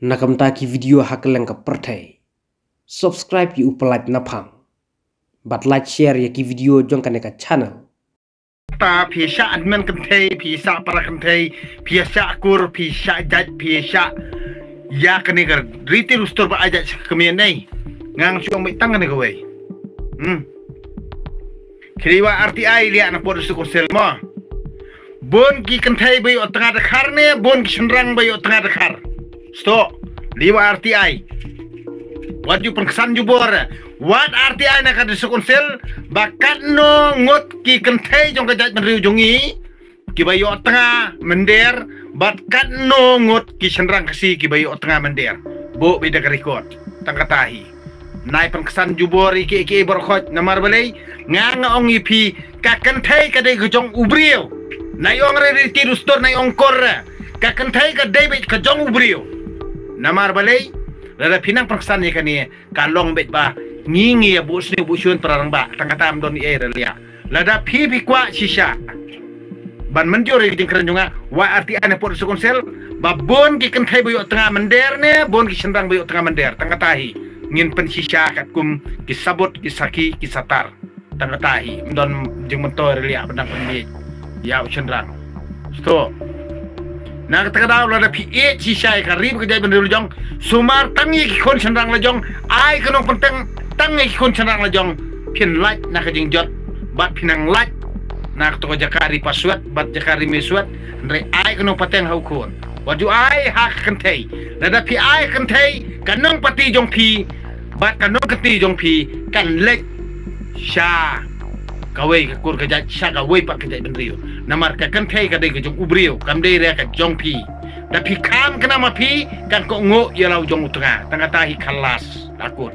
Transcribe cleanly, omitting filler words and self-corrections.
Nakam taki video hakeleng ka pertai. Subscribe ki upalike napang. But like share ya ki video jong kaneka channel. Ta pisha admin kentei, pisha para kentei, pisha kur, pisha jaj, pisha ya kenegar. Riti rustor ba ajak kemian nei. Ngang suang mai tangan ke wei. Kiriwa RTI lihat nak bodoh suku selma. Bon ki kentei bayu tengah dekar ne, bon ki senrang bayu tengah dekar. Stop. Liwa RTI. Wajib pengkesan jubor. Wat RTI nak ada sel bakat no ngot ki kentei jong kejat menriu jongi. Ki bayu tengah mender. Bakat no ngot ki senrang kasi ki bayu tengah mender. Bo beda kerikot. Tangkatahi. Nai pengkesan jubor iki berkhot namar balai. Ngang ong ipi ka kentei kadai kejong ubriu. Nai ong re tirus tor nai ong kor. Ka kentei kadai bet kejong ubriu. Namar balai lada pinang perkesan ni kani kalong bet ba ngingi ya bus ni busun perang ba tangkatam don ni air lia lada pi kwa shisha ban menjore ki jengkran junga wa arti ane pot sukonsel ba bon ki kentai boyo tengah mender ne bon ki senrang boyo tengah mender tangkatahi ngin pen shisha kat kum ki sabot ki saki ki satar tangkatahi don jeng mentor lia benang pendi ya senrang sto nak terkadang lada pi shisha karib kerja benda lejong sumar tangi kon senrang lejong ai kenong penteng tangi kon senrang lejong pin light nak jeng jot bat pinang light nak to jakari paswat bat jakari meswat re ai kenong pateng hau kon waju ai hak kentei lada pi ai kentei kanong pati jong pi bat kanong keti jong pi kan lek sha kawai kur kerja sha kawai pak kerja benda namar ka kentei ka dei jong ubriu kam dei re ka jong pi da pi kam kena ma pi kan ko ngo ya lau jong utengah tangatahi kalas akur